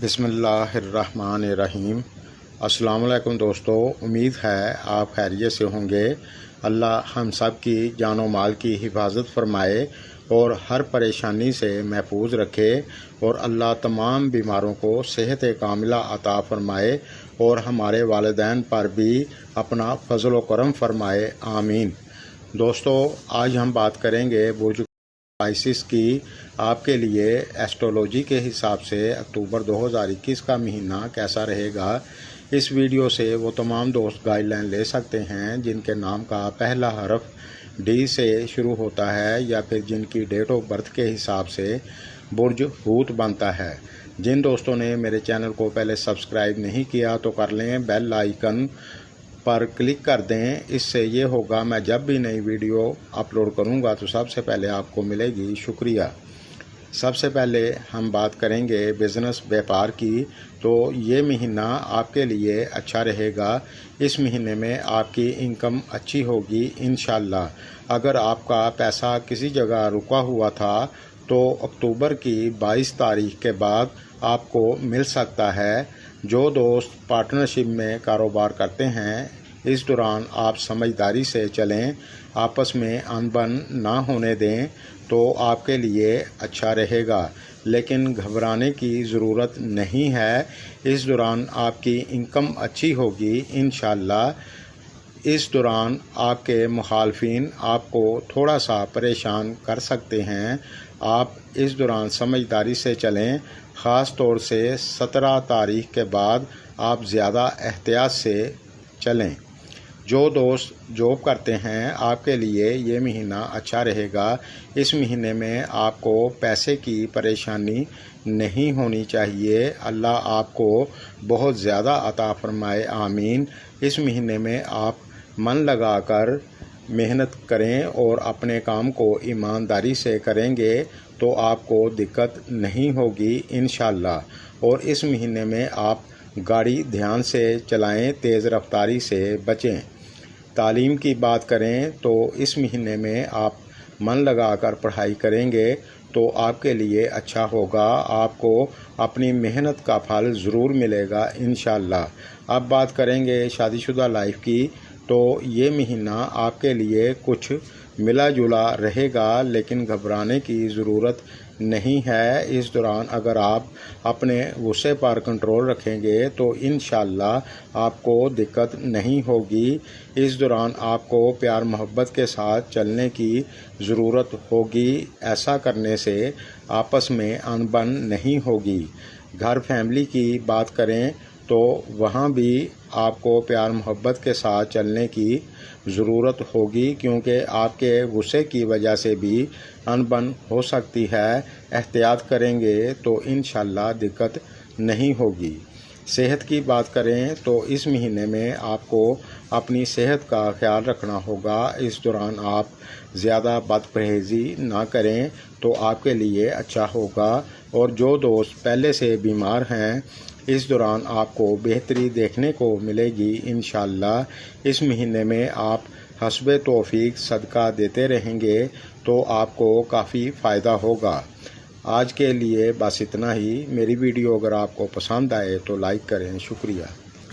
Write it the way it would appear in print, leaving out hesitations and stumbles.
بسم اللہ الرحمن الرحیم۔ السلام علیکم دوستو، امید ہے آپ خیریت سے ہوں گے۔ اللہ ہم سب کی جان و مال کی حفاظت فرمائے اور ہر پریشانی سے محفوظ رکھے، اور اللہ تمام بیماروں کو صحت کاملہ عطا فرمائے اور ہمارے والدین پر بھی اپنا فضل و کرم فرمائے، آمین۔ دوستو، آج ہم بات کریں گے برج آئسس کی۔ آپ کے لیے ایسٹرولوجی کے حساب سے اکتوبر 2021 کا مہینہ کیسا رہے گا۔ اس ویڈیو سے وہ تمام دوست گائیڈ لائن لے سکتے ہیں جن کے نام کا پہلا حرف ڈی سے شروع ہوتا ہے، یا پھر جن کی ڈیٹ آف برتھ کے حساب سے برج حوت بنتا ہے۔ جن دوستوں نے میرے چینل کو پہلے سبسکرائب نہیں کیا تو کر لیں، بیل آئیکن پر کلک کر دیں۔ اس سے یہ ہوگا میں جب بھی نئی ویڈیو اپلوڈ کروں گا تو سب سے پہلے آپ کو ملے گی۔ شکریہ۔ سب سے پہلے ہم بات کریں گے بزنس بیپار کی، تو یہ مہینہ آپ کے لیے اچھا رہے گا۔ اس مہینے میں آپ کی انکم اچھی ہوگی انشاءاللہ۔ اگر آپ کا پیسہ کسی جگہ رکا ہوا تھا تو اکتوبر کی 22 تاریخ کے بعد آپ کو مل سکتا ہے۔ جو دوست پارٹنرشپ میں کاروبار کرتے ہیں، اس دوران آپ سمجھداری سے چلیں، آپس میں انبن نہ ہونے دیں تو آپ کے لیے اچھا رہے گا، لیکن گھبرانے کی ضرورت نہیں ہے۔ اس دوران آپ کی انکم اچھی ہوگی انشاءاللہ۔ اس دوران آپ کے مخالفین آپ کو تھوڑا سا پریشان کر سکتے ہیں۔ آپ اس دوران سمجھداری سے چلیں، خاص طور سے 17 تاریخ کے بعد آپ زیادہ احتیاط سے چلیں۔ جو دوست جاب کرتے ہیں، آپ کے لیے یہ مہینہ اچھا رہے گا۔ اس مہینے میں آپ کو پیسے کی پریشانی نہیں ہونی چاہیے۔ اللہ آپ کو بہت زیادہ عطا فرمائے، آمین۔ اس مہینے میں آپ من لگا کر محنت کریں اور اپنے کام کو ایمانداری سے کریں گے تو آپ کو دقت نہیں ہوگی انشاءاللہ۔ اور اس مہینے میں آپ گاڑی دھیان سے چلائیں، تیز رفتاری سے بچیں۔ تعلیم کی بات کریں تو اس مہینے میں آپ من لگا کر پڑھائی کریں گے تو آپ کے لیے اچھا ہوگا۔ آپ کو اپنی محنت کا پھل ضرور ملے گا انشاءاللہ۔ اب بات کریں گے شادی شدہ لائف کی، تو یہ مہینہ آپ کے لیے کچھ ملا جلا رہے گا، لیکن گھبرانے کی ضرورت نہیں ہے۔ اس دوران اگر آپ اپنے غصے پر کنٹرول رکھیں گے تو انشاءاللہ آپ کو دقت نہیں ہوگی۔ اس دوران آپ کو پیار محبت کے ساتھ چلنے کی ضرورت ہوگی۔ ایسا کرنے سے آپس میں انبن نہیں ہوگی۔ گھر فیملی کی بات کریں تو وہاں بھی آپ کو پیار محبت کے ساتھ چلنے کی ضرورت ہوگی، کیونکہ آپ کے غصے کی وجہ سے بھی انبن ہو سکتی ہے۔ احتیاط کریں گے تو انشاءاللہ دقت نہیں ہوگی۔ صحت کی بات کریں تو اس مہینے میں آپ کو اپنی صحت کا خیال رکھنا ہوگا۔ اس دوران آپ زیادہ بد پرہیزی نہ کریں تو آپ کے لیے اچھا ہوگا۔ اور جو دوست پہلے سے بیمار ہیں، اس دوران آپ کو بہتری دیکھنے کو ملے گی انشاءاللہ۔ اس مہینے میں آپ حسب توفیق صدقہ دیتے رہیں گے تو آپ کو کافی فائدہ ہوگا۔ آج کے لیے بس اتنا ہی۔ میری ویڈیو اگر آپ کو پسند آئے تو لائک کریں۔ شکریہ۔